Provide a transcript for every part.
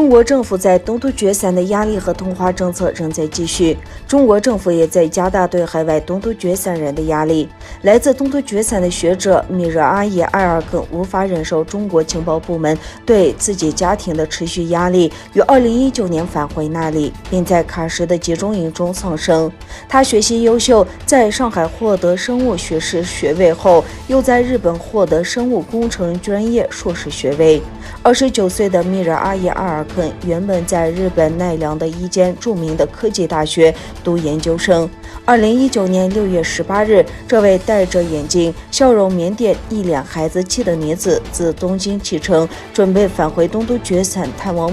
中国政府在东突厥散的压力和同化政策仍在继续，中国政府也在加大对海外东突厥散人的压力。来自东突厥散的学者米热阿叶埃尔肯无法忍受中国情报部门对自己家庭的持续压力，于2019年返回那里，并在喀什的集中营中丧生。他学习优秀，在上海获得生物学士学位后，又在日本获得生物工程专业硕士学位。29岁的米热阿叶埃尔肯原本在日本奈良的一间著名的科技大学读研究生。2019年6月18日，这位戴着眼镜、笑容腼腆、一脸孩子气的女子自东京启程，准备返回东突厥散探望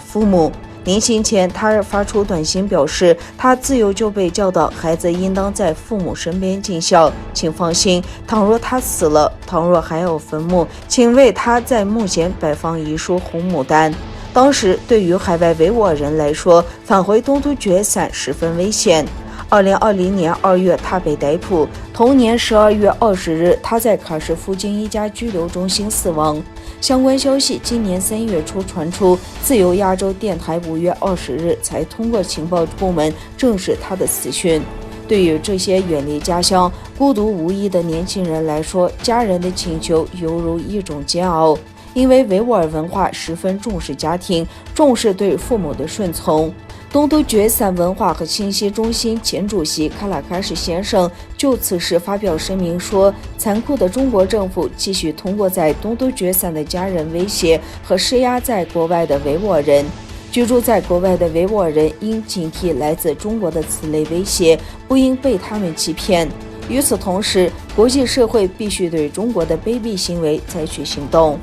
父母。临行前，他发出短信表示，他自幼就被教导孩子应当在父母身边尽孝，请放心，倘若他死了，倘若还有坟墓，请为他在墓前摆放一束红牡丹。当时对于海外维吾尔人来说，返回东突厥散十分危险。2020年2月，他被逮捕。同年12月20日，他在喀什附近一家拘留中心死亡。相关消息今年3月初传出，自由亚洲电台5月20日才通过情报部门证实他的死讯。对于这些远离家乡、孤独无依的年轻人来说，家人的请求犹如一种煎熬，因为维吾尔文化十分重视家庭，重视对父母的顺从。东突厥散文化和信息中心前主席卡拉喀什先生就此事发表声明说，残酷的中国政府继续通过在东突厥散的家人威胁和施压在国外的维吾尔人。居住在国外的维吾尔人应警惕来自中国的此类威胁，不应被他们欺骗。与此同时，国际社会必须对中国的卑鄙行为采取行动。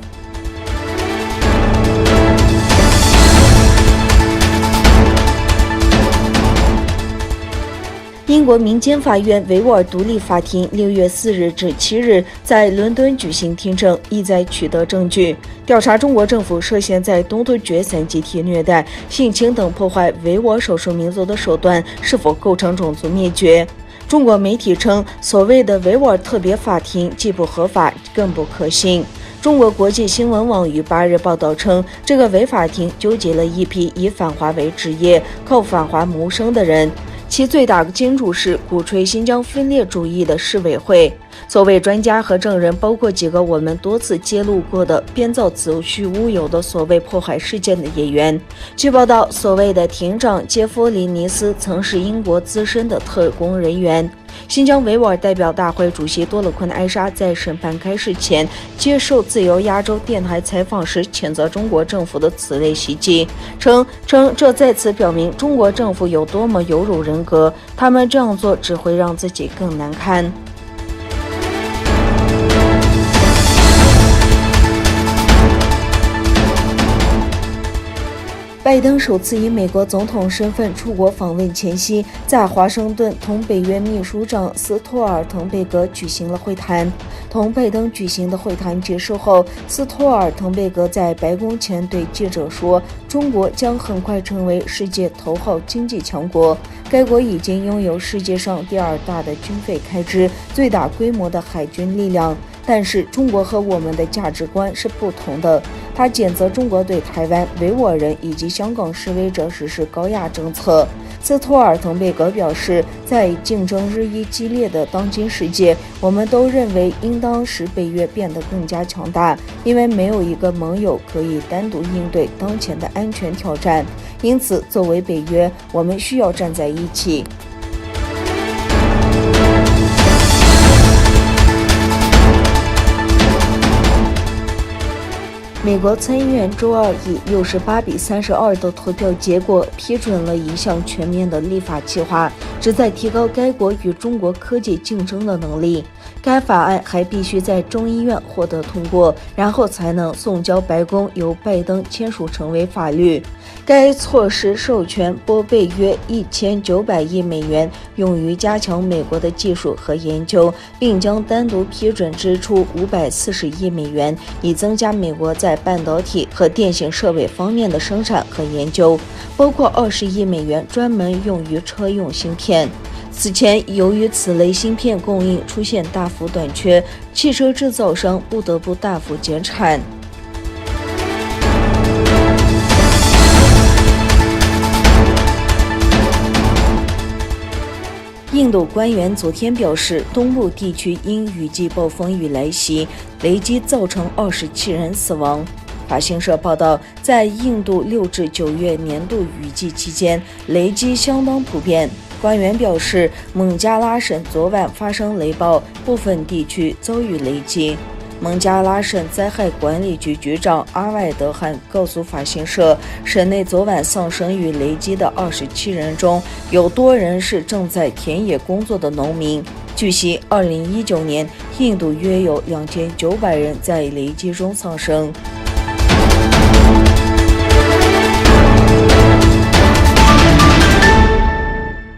英国民间法院维吾尔独立法庭6月4日至7日在伦敦举行听证，意在取得证据，调查中国政府涉嫌在东突厥散集体虐待、性侵等破坏维吾尔少数民族的手段是否构成种族灭绝。中国媒体称，所谓的维吾尔特别法庭既不合法，更不可信。中国国际新闻网于8日报道称，这个伪法庭纠集了一批以反华为职业、靠反华谋生的人。其最大金主是鼓吹新疆分裂主义的市委会。所谓专家和证人包括几个我们多次揭露过的编造子虚乌有的所谓迫害事件的演员。据报道，所谓的庭长杰弗里尼斯曾是英国资深的特工人员。新疆维吾尔代表大会主席多勒坤艾沙在审判开始前接受自由亚洲电台采访时，谴责中国政府的此类袭击，称这再次表明中国政府有多么有辱人格，他们这样做只会让自己更难堪。拜登首次以美国总统身份出国访问前夕，在华盛顿同北约秘书长斯托尔滕贝格举行了会谈。同拜登举行的会谈结束后，斯托尔滕贝格在白宫前对记者说，中国将很快成为世界头号经济强国。该国已经拥有世界上第2大的军费开支、最大规模的海军力量。但是中国和我们的价值观是不同的。他谴责中国对台湾、维吾尔人以及香港示威者实施高压政策。斯托尔滕贝格表示，在竞争日益激烈的当今世界，我们都认为应当使北约变得更加强大，因为没有一个盟友可以单独应对当前的安全挑战。因此，作为北约，我们需要站在一起。美国参议院周二以68比32的投票结果批准了一项全面的立法计划，旨在提高该国与中国科技竞争的能力。该法案还必须在众议院获得通过，然后才能送交白宫，由拜登签署成为法律。该措施授权拨备约1900亿美元，用于加强美国的技术和研究，并将单独批准支出540亿美元，以增加美国在半导体和电信设备方面的生产和研究，包括20亿美元专门用于车用芯片。此前，由于此类芯片供应出现大幅短缺，汽车制造商不得不大幅减产。印度官员昨天表示，东部地区因雨季暴风雨来袭，雷击造成27人死亡。法新社报道，在印度6至9月年度雨季期间，雷击相当普遍。官员表示，孟加拉省昨晚发生雷暴，部分地区遭遇雷击。孟加拉省灾害管理局局长阿外德汗告诉法新社，省内昨晚丧生于雷击的27人中，有多人是正在田野工作的农民。据悉，2019年，印度约有2900人在雷击中丧生。